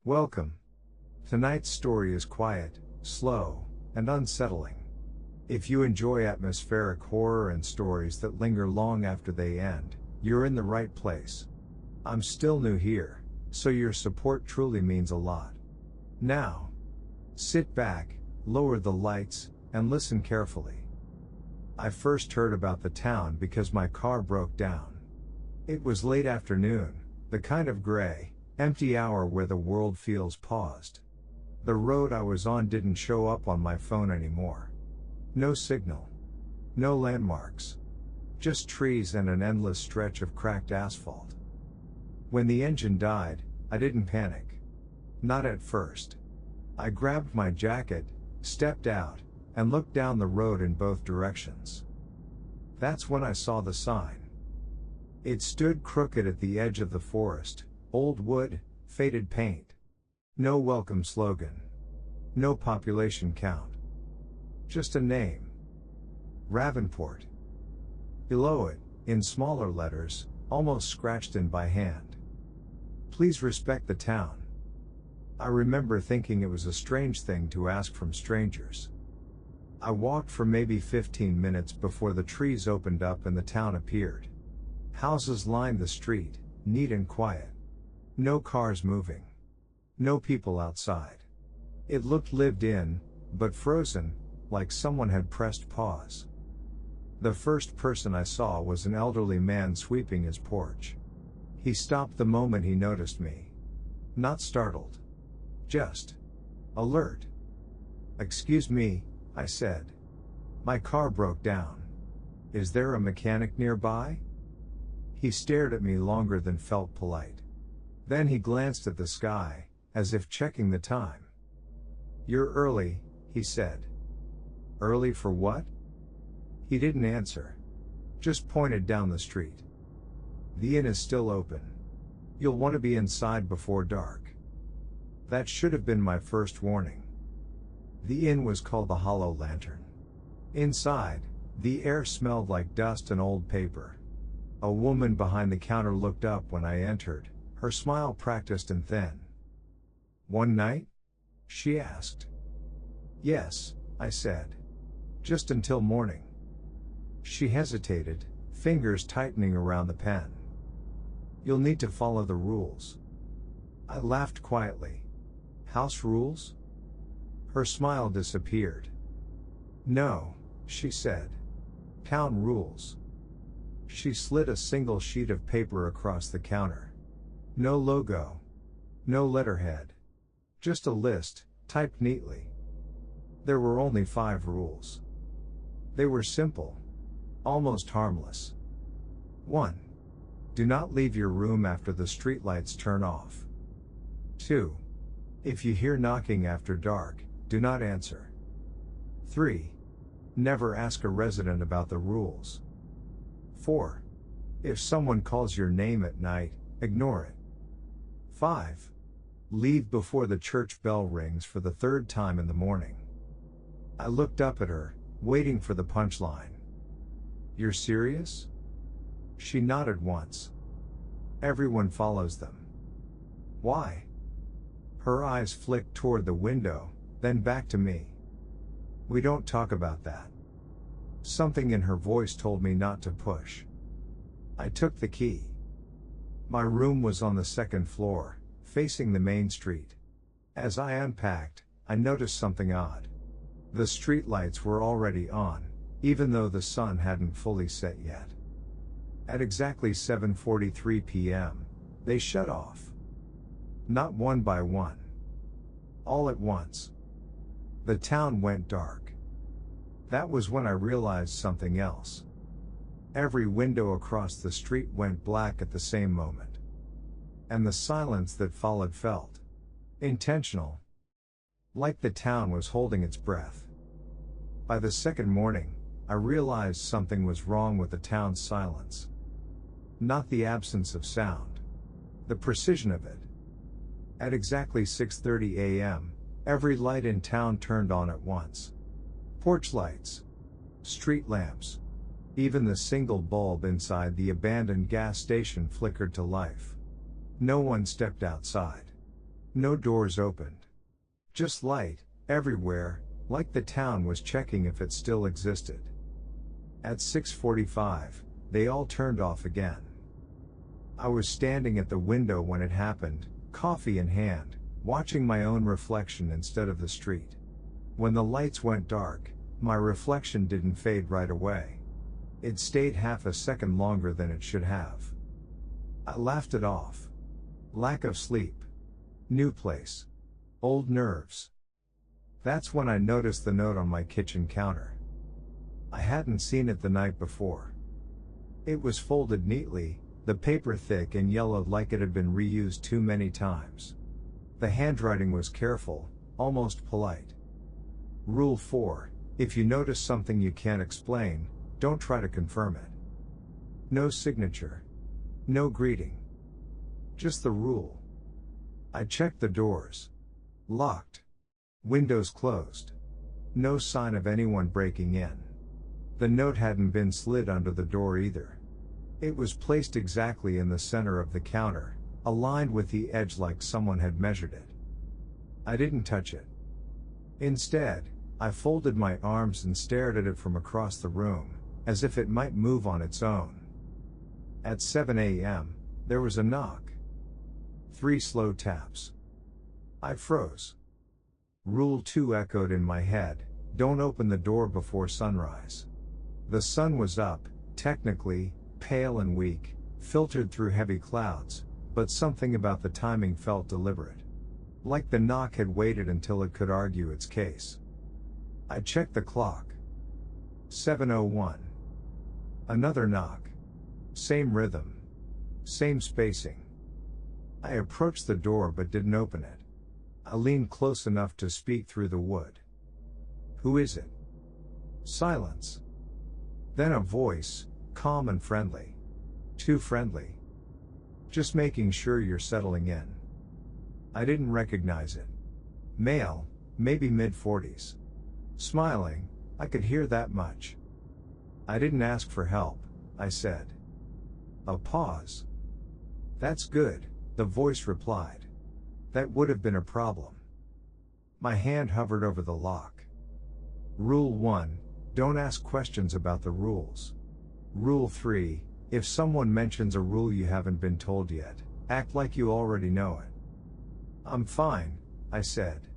Welcome. Tonight's story is quiet, slow, and unsettling. If you enjoy atmospheric horror and stories that linger long after they end, you're in the right place. I'm still new here, so your support truly means a lot. Now, sit back, lower the lights, and listen carefully. I first heard about the town because my car broke down. It was late afternoon, the kind of gray, empty hour where the world feels paused. The road I was on didn't show up on my phone anymore. No signal. No landmarks. Just trees and an endless stretch of cracked asphalt. When the engine died, I didn't panic. Not at first. I grabbed my jacket, stepped out, and looked down the road in both directions. That's when I saw the sign. It stood crooked at the edge of the forest, old wood, faded paint. No welcome slogan. No population count. Just a name. Ravenport. Below it, in smaller letters, almost scratched in by hand. Please respect the town. I remember thinking it was a strange thing to ask from strangers. I walked for maybe 15 minutes before the trees opened up and the town appeared. Houses lined the street, neat and quiet. No cars moving. No people outside. It looked lived in, but frozen, like someone had pressed pause. The first person I saw was an elderly man sweeping his porch. He stopped the moment he noticed me. Not startled. Just alert. "Excuse me," I said. "My car broke down. Is there a mechanic nearby?" He stared at me longer than felt polite. Then he glanced at the sky, as if checking the time. "You're early," he said. "Early for what?" He didn't answer. Just pointed down the street. "The inn is still open. You'll want to be inside before dark." That should have been my first warning. The inn was called the Hollow Lantern. Inside, the air smelled like dust and old paper. A woman behind the counter looked up when I entered, her smile practiced and thin. "One night?" she asked. "Yes," I said. "Just until morning." She hesitated, fingers tightening around the pen. "You'll need to follow the rules." I laughed quietly. "House rules?" Her smile disappeared. "No," she said. "Town rules." She slid a single sheet of paper across the counter. No logo. No letterhead. Just a list, typed neatly. There were only 5 rules. They were simple. Almost harmless. 1. Do not leave your room after the streetlights turn off. 2. If you hear knocking after dark, do not answer. 3. Never ask a resident about the rules. 4. If someone calls your name at night, ignore it. 5. Leave before the church bell rings for the 3rd time in the morning. I looked up at her, waiting for the punchline. "You're serious?" She nodded once. "Everyone follows them." "Why?" Her eyes flicked toward the window, then back to me. "We don't talk about that." Something in her voice told me not to push. I took the key. My room was on the 2nd floor, facing the main street. As I unpacked, I noticed something odd. The streetlights were already on, even though the sun hadn't fully set yet. At exactly 7:43 p.m., they shut off. Not one by one. All at once. The town went dark. That was when I realized something else. Every window across the street went black at the same moment. And the silence that followed felt intentional. Like the town was holding its breath. By the second morning, I realized something was wrong with the town's silence. Not the absence of sound. The precision of it. At exactly 6:30 a.m., every light in town turned on at once. Porch lights. Street lamps. Even the single bulb inside the abandoned gas station flickered to life. No one stepped outside. No doors opened. Just light, everywhere, like the town was checking if it still existed. At 6:45, they all turned off again. I was standing at the window when it happened, coffee in hand, watching my own reflection instead of the street. When the lights went dark, my reflection didn't fade right away. It stayed half a second longer than it should have. I laughed it off. Lack of sleep. New place. Old nerves. That's when I noticed the note on my kitchen counter. I hadn't seen it the night before. It was folded neatly, the paper thick and yellowed like it had been reused too many times. The handwriting was careful, almost polite. Rule 4, if you notice something you can't explain, don't try to confirm it. No signature. No greeting. Just the rule. I checked the doors. Locked. Windows closed. No sign of anyone breaking in. The note hadn't been slid under the door either. It was placed exactly in the center of the counter, aligned with the edge like someone had measured it. I didn't touch it. Instead, I folded my arms and stared at it from across the room, as if it might move on its own. At 7 a.m., there was a knock. 3 slow taps. I froze. Rule 2 echoed in my head, don't open the door before sunrise. The sun was up, technically, pale and weak, filtered through heavy clouds, but something about the timing felt deliberate. Like the knock had waited until it could argue its case. I checked the clock. 7:01. Another knock. Same rhythm. Same spacing. I approached the door but didn't open it. I leaned close enough to speak through the wood. Who is it? Silence. Then a voice, calm and friendly. Too friendly. Just making sure you're settling in. I didn't recognize it. Male, maybe mid-40s. Smiling, I could hear that much. I didn't ask for help, I said. A pause. That's good, the voice replied. That would have been a problem. My hand hovered over the lock. Rule 1, don't ask questions about the rules. Rule 3, if someone mentions a rule you haven't been told yet, act like you already know it. I'm fine, I said.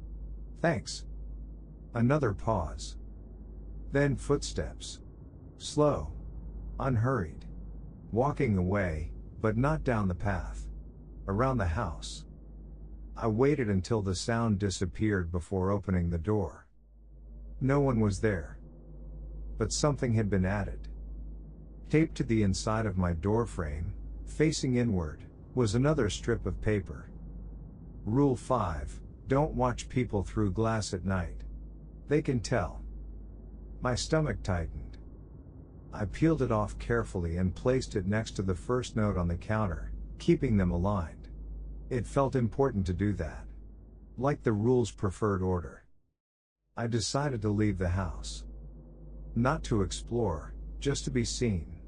Thanks. Another pause. Then footsteps. Slow. Unhurried. Walking away, but not down the path. Around the house. I waited until the sound disappeared before opening the door. No one was there. But something had been added. Taped to the inside of my door frame, facing inward, was another strip of paper. Rule 5, don't watch people through glass at night. They can tell. My stomach tightened. I peeled it off carefully and placed it next to the first note on the counter, keeping them aligned. It felt important to do that. Like the rule's preferred order. I decided to leave the house. Not to explore, just to be seen.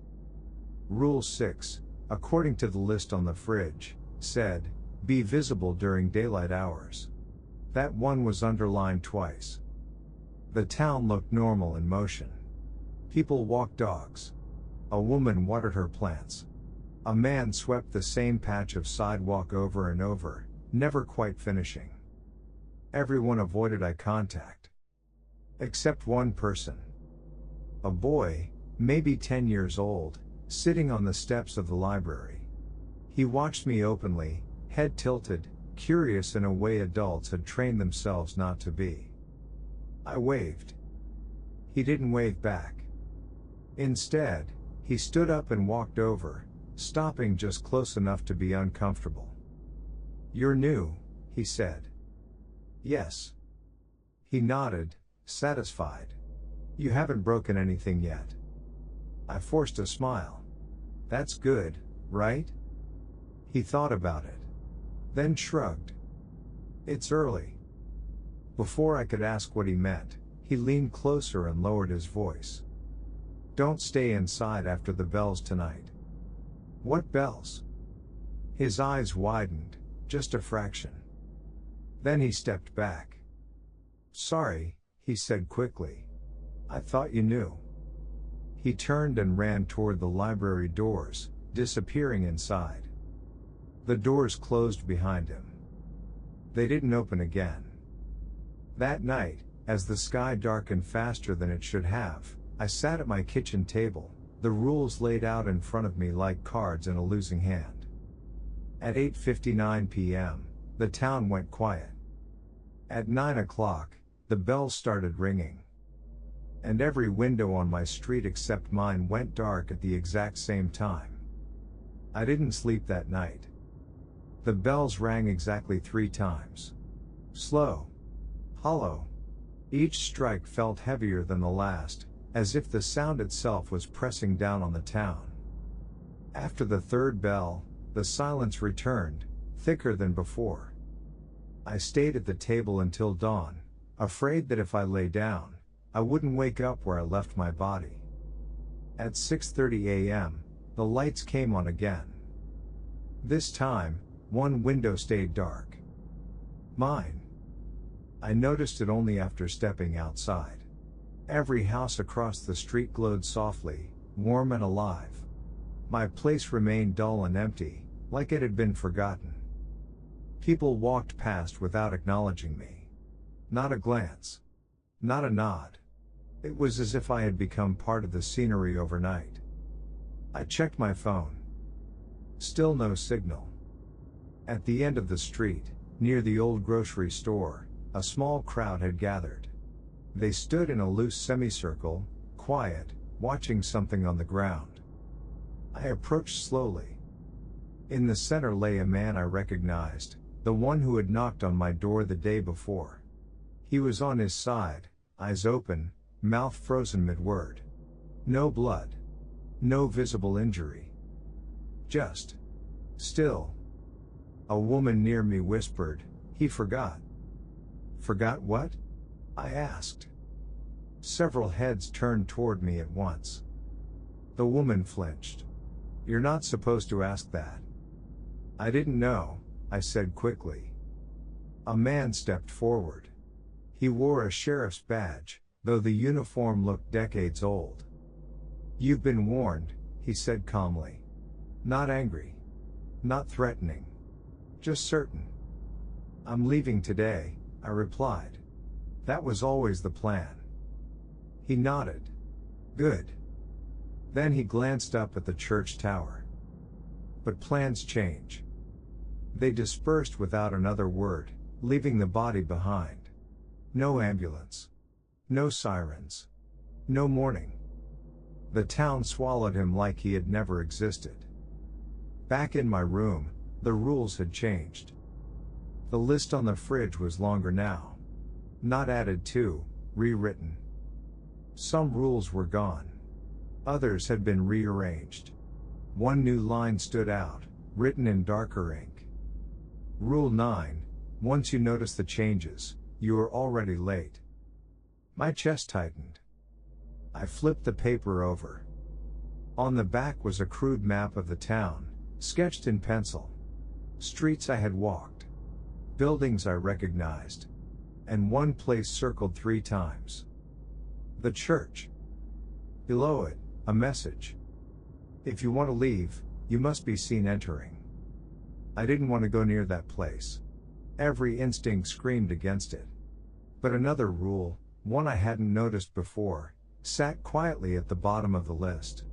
Rule 6, according to the list on the fridge, said, be visible during daylight hours. That one was underlined twice. The town looked normal in motion. People walked dogs. A woman watered her plants. A man swept the same patch of sidewalk over and over, never quite finishing. Everyone avoided eye contact. Except one person. A boy, maybe 10 years old, sitting on the steps of the library. He watched me openly, head tilted, curious in a way adults had trained themselves not to be. I waved. He didn't wave back. Instead, he stood up and walked over, stopping just close enough to be uncomfortable. You're new, he said. Yes. He nodded, satisfied. You haven't broken anything yet. I forced a smile. That's good, right? He thought about it. Then shrugged. It's early. Before I could ask what he meant, he leaned closer and lowered his voice. Don't stay inside after the bells tonight. What bells? His eyes widened, just a fraction. Then he stepped back. "Sorry," he said quickly. "I thought you knew." He turned and ran toward the library doors, disappearing inside. The doors closed behind him. They didn't open again. That night, as the sky darkened faster than it should have, I sat at my kitchen table, the rules laid out in front of me like cards in a losing hand. At 8:59 p.m., the town went quiet. At 9 o'clock, the bells started ringing. And every window on my street except mine went dark at the exact same time. I didn't sleep that night. The bells rang exactly 3 times. Slow. Hollow. Each strike felt heavier than the last, as if the sound itself was pressing down on the town. After the third bell, the silence returned, thicker than before. I stayed at the table until dawn, afraid that if I lay down, I wouldn't wake up where I left my body. At 6:30 a.m., the lights came on again. This time, one window stayed dark. Mine. I noticed it only after stepping outside. Every house across the street glowed softly, warm and alive. My place remained dull and empty, like it had been forgotten. People walked past without acknowledging me. Not a glance. Not a nod. It was as if I had become part of the scenery overnight. I checked my phone. Still no signal. At the end of the street, near the old grocery store, a small crowd had gathered. They stood in a loose semicircle, quiet, watching something on the ground. I approached slowly. In the center lay a man I recognized, the one who had knocked on my door the day before. He was on his side, eyes open, mouth frozen mid-word. No blood. No visible injury. Just still. A woman near me whispered, "He forgot." "Forgot what?" I asked. Several heads turned toward me at once. The woman flinched. "You're not supposed to ask that." "I didn't know," I said quickly. A man stepped forward. He wore a sheriff's badge, though the uniform looked decades old. "You've been warned," he said calmly. Not angry. Not threatening. Just certain. "I'm leaving today," I replied. "That was always the plan." He nodded. "Good." Then he glanced up at the church tower. But plans change. They dispersed without another word, leaving the body behind. No ambulance. No sirens. No mourning. The town swallowed him like he had never existed. Back in my room, the rules had changed. The list on the fridge was longer now. Not added to, rewritten. Some rules were gone. Others had been rearranged. One new line stood out, written in darker ink. Rule 9, once you notice the changes, you are already late. My chest tightened. I flipped the paper over. On the back was a crude map of the town, sketched in pencil. Streets I had walked. Buildings I recognized. And one place circled 3 times. The church. Below it, a message. "If you want to leave, you must be seen entering." I didn't want to go near that place. Every instinct screamed against it. But another rule, one I hadn't noticed before, sat quietly at the bottom of the list.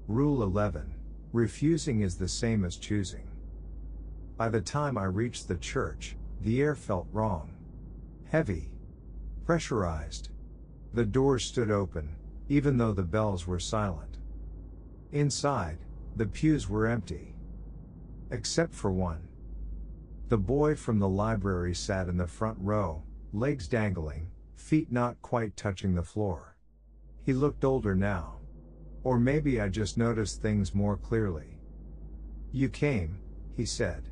Rule 11, refusing is the same as choosing. By the time I reached the church, the air felt wrong. Heavy. Pressurized. The doors stood open, even though the bells were silent. Inside, the pews were empty. Except for one. The boy from the library sat in the front row, legs dangling, feet not quite touching the floor. He looked older now. Or maybe I just noticed things more clearly. "You came," he said.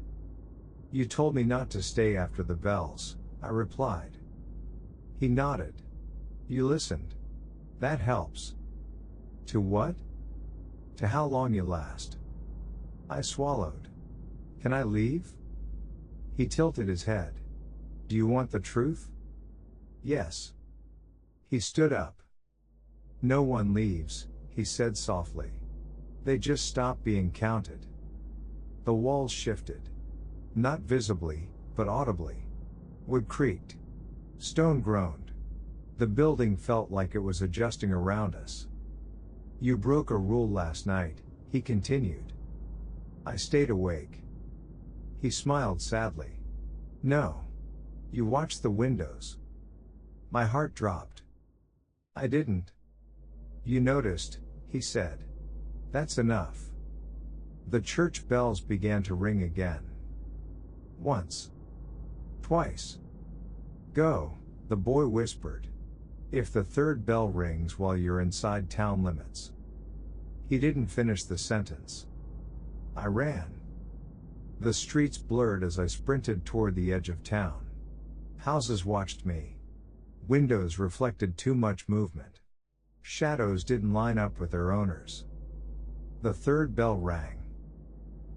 "You told me not to stay after the bells," I replied. He nodded. "You listened. That helps." "To what?" "To how long you last." I swallowed. "Can I leave?" He tilted his head. Do you want the truth? Yes. He stood up. No one leaves, he said softly. They just stop being counted. The walls shifted. Not visibly, but audibly. Wood creaked. Stone groaned. The building felt like it was adjusting around us. You broke a rule last night, he continued. I stayed awake. He smiled sadly. No. You watched the windows. My heart dropped. I didn't. You noticed, he said. That's enough. The church bells began to ring again. Once. Twice. Go, the boy whispered. If the third bell rings while you're inside town limits. He didn't finish the sentence. I ran. The streets blurred as I sprinted toward the edge of town. Houses watched me. Windows reflected too much movement. Shadows didn't line up with their owners. The third bell rang.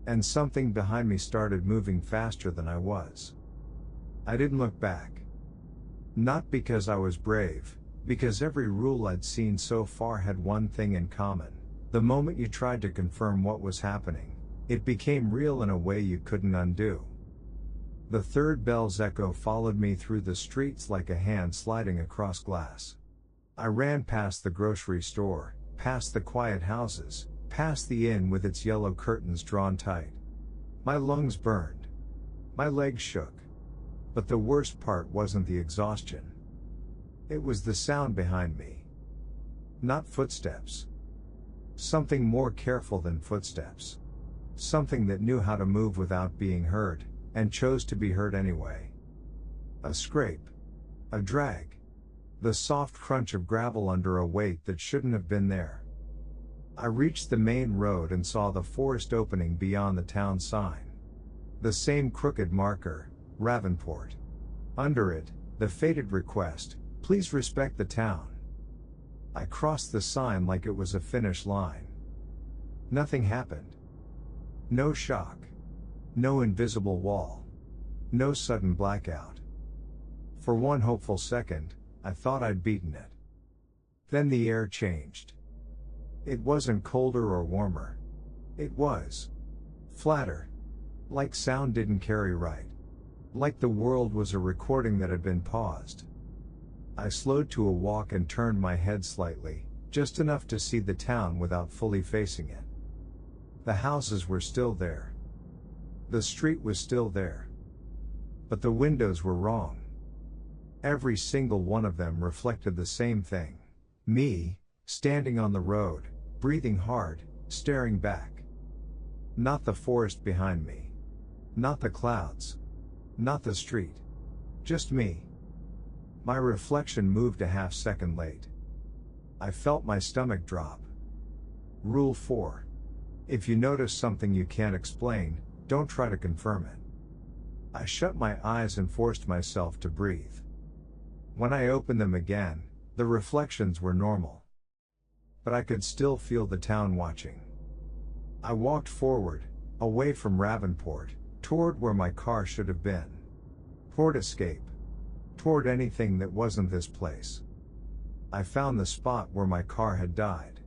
And something behind me started moving faster than I was. I didn't look back. Not because I was brave, because every rule I'd seen so far had one thing in common. The moment you tried to confirm what was happening, it became real in a way you couldn't undo. The third bell's echo followed me through the streets like a hand sliding across glass. I ran past the grocery store, past the quiet houses, past the inn with its yellow curtains drawn tight. My lungs burned. My legs shook. But the worst part wasn't the exhaustion. It was the sound behind me. Not footsteps. Something more careful than footsteps. Something that knew how to move without being heard, and chose to be heard anyway. A scrape. A drag. The soft crunch of gravel under a weight that shouldn't have been there. I reached the main road and saw the forest opening beyond the town sign. The same crooked marker, Ravenport. Under it, the faded request, please respect the town. I crossed the sign like it was a finish line. Nothing happened. No shock. No invisible wall. No sudden blackout. For one hopeful second, I thought I'd beaten it. Then the air changed. It wasn't colder or warmer. It was flatter. Like sound didn't carry right. Like the world was a recording that had been paused. I slowed to a walk and turned my head slightly, just enough to see the town without fully facing it. The houses were still there. The street was still there. But the windows were wrong. Every single one of them reflected the same thing. Me, standing on the road, breathing hard, staring back. Not the forest behind me. Not the clouds. Not the street. Just me. My reflection moved a half second late. I felt my stomach drop. Rule 4. If you notice something you can't explain, don't try to confirm it. I shut my eyes and forced myself to breathe. When I opened them again, the reflections were normal. But I could still feel the town watching. I walked forward, away from Ravenport, toward where my car should have been. Toward escape. Toward anything that wasn't this place. I found the spot where my car had died.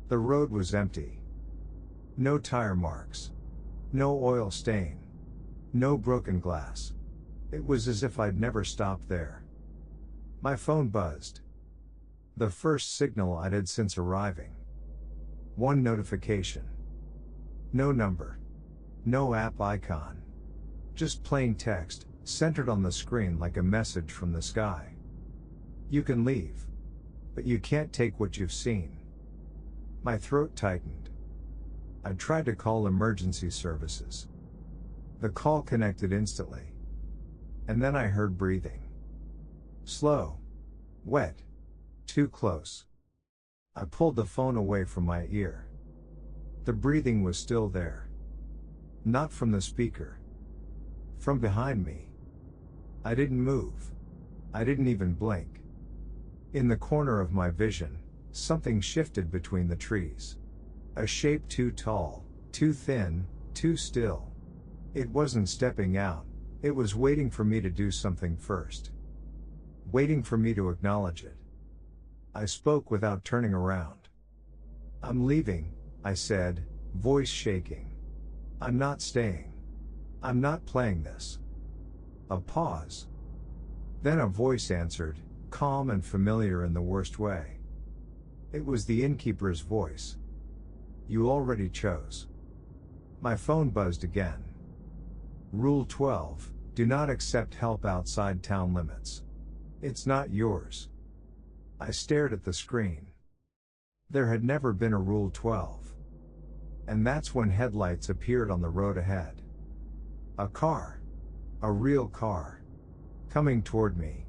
The road was empty. No tire marks. No oil stain. No broken glass. It was as if I'd never stopped there. My phone buzzed. The first signal I'd had since arriving. One notification. No number. No app icon. Just plain text, centered on the screen like a message from the sky. You can leave. But you can't take what you've seen. My throat tightened. I tried to call emergency services. The call connected instantly. And then I heard breathing. Slow. Wet. Too close. I pulled the phone away from my ear. The breathing was still there. Not from the speaker. From behind me. I didn't move. I didn't even blink. In the corner of my vision, something shifted between the trees. A shape too tall, too thin, too still. It wasn't stepping out, It was waiting for me to do something first. Waiting for me to acknowledge it. I spoke without turning around. I'm leaving, I said, voice shaking. I'm not staying. I'm not playing this. A pause. Then a voice answered, calm and familiar in the worst way. It was the innkeeper's voice. You already chose. My phone buzzed again. Rule 12, do not accept help outside town limits. It's not yours. I stared at the screen. There had never been a Rule 12. And that's when headlights appeared on the road ahead. A car. A real car. Coming toward me.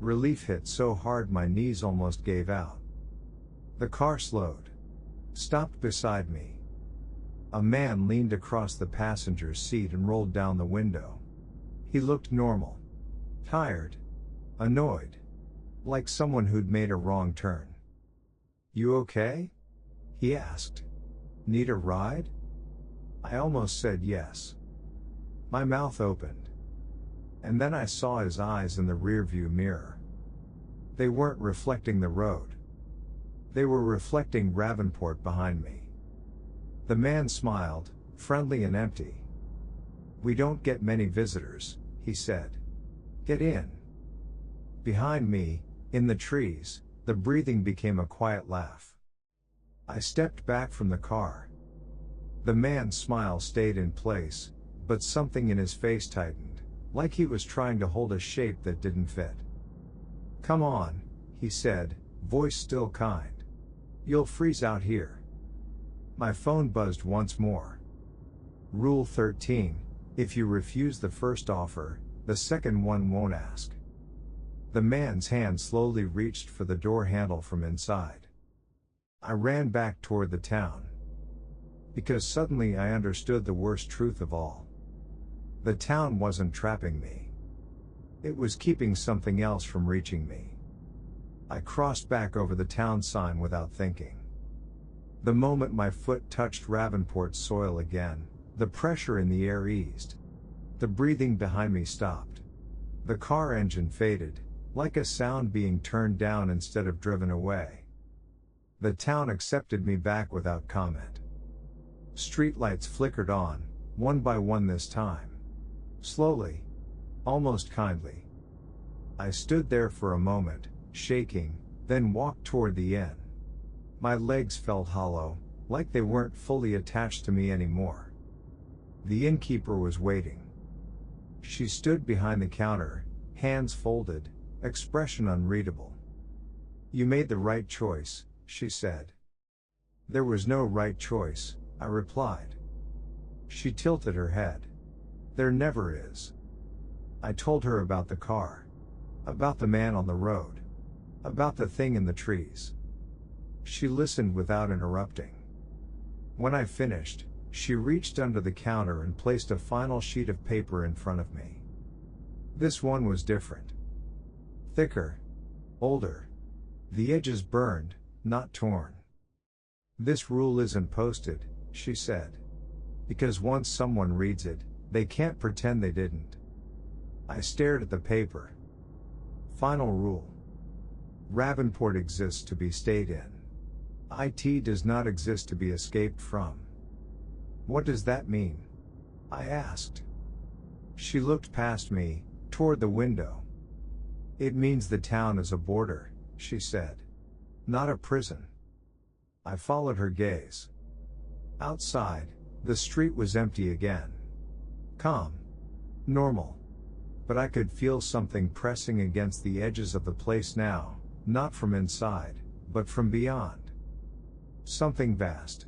Relief hit so hard my knees almost gave out. The car slowed. Stopped beside me. A man leaned across the passenger's seat and rolled down the window. He looked normal. Tired. Annoyed. Like someone who'd made a wrong turn. You okay? He asked. Need a ride? I almost said yes. My mouth opened. And then I saw his eyes in the rearview mirror. They weren't reflecting the road. They were reflecting Ravenport behind me. The man smiled, friendly and empty. We don't get many visitors, he said. Get in. Behind me, in the trees, the breathing became a quiet laugh. I stepped back from the car. The man's smile stayed in place, but something in his face tightened, like he was trying to hold a shape that didn't fit. Come on, he said, voice still kind. You'll freeze out here. My phone buzzed once more. Rule 13, if you refuse the first offer, the second one won't ask. The man's hand slowly reached for the door handle from inside. I ran back toward the town. Because suddenly I understood the worst truth of all. The town wasn't trapping me. It was keeping something else from reaching me. I crossed back over the town sign without thinking. The moment my foot touched Ravenport's soil again, the pressure in the air eased. The breathing behind me stopped. The car engine faded, like a sound being turned down instead of driven away. The town accepted me back without comment. Streetlights flickered on, one by one this time. Slowly. Almost kindly. I stood there for a moment, shaking, then walked toward the inn. My legs felt hollow, like they weren't fully attached to me anymore. The innkeeper was waiting. She stood behind the counter, hands folded, expression unreadable. You made the right choice, she said. There was no right choice, I replied. She tilted her head. There never is. I told her about the car. About the man on the road. About the thing in the trees. She listened without interrupting. When I finished, she reached under the counter and placed a final sheet of paper in front of me. This one was different. Thicker. Older. The edges burned, not torn. This rule isn't posted, she said. Because once someone reads it, they can't pretend they didn't. I stared at the paper. Final rule. Ravenport exists to be stayed in. IT does not exist to be escaped from. What does that mean? I asked. She looked past me, toward the window. It means the town is a border, she said. Not a prison. I followed her gaze. Outside, the street was empty again. Calm. Normal. But I could feel something pressing against the edges of the place now, not from inside, but from beyond. Something vast.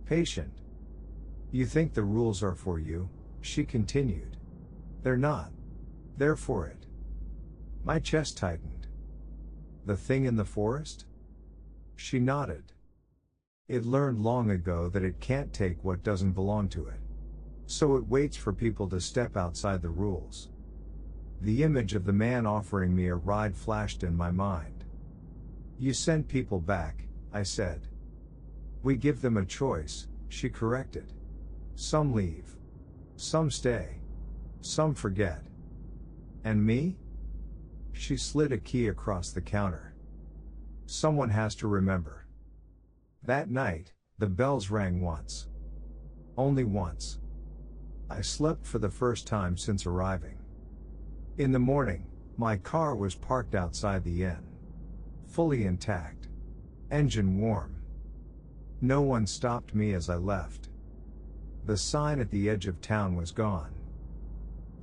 Patient. You think the rules are for you, she continued. They're not. They're for it. My chest tightened. The thing in the forest? She nodded. It learned long ago that it can't take what doesn't belong to it. So it waits for people to step outside the rules. The image of the man offering me a ride flashed in my mind. You send people back, I said. We give them a choice, she corrected. Some leave. Some stay. Some forget. And me? She slid a key across the counter. Someone has to remember. That night, the bells rang once. Only once. I slept for the first time since arriving. In the morning, my car was parked outside the inn. Fully intact. Engine warm. No one stopped me as I left. The sign at the edge of town was gone.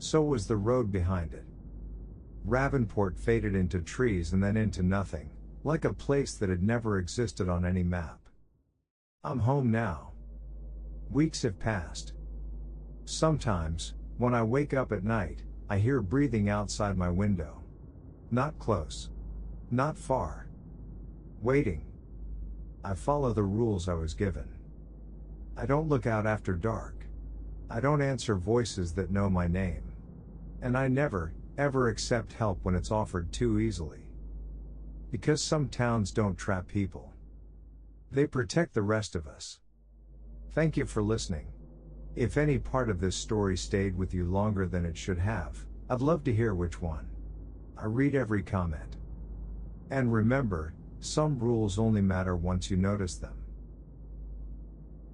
So was the road behind it. Ravenport faded into trees and then into nothing, like a place that had never existed on any map. I'm home now. Weeks have passed. Sometimes, when I wake up at night, I hear breathing outside my window. Not close. Not far. Waiting. I follow the rules I was given. I don't look out after dark. I don't answer voices that know my name. And I never, ever accept help when it's offered too easily. Because some towns don't trap people. They protect the rest of us. Thank you for listening. If any part of this story stayed with you longer than it should have, I'd love to hear which one. I read every comment. And remember, some rules only matter once you notice them.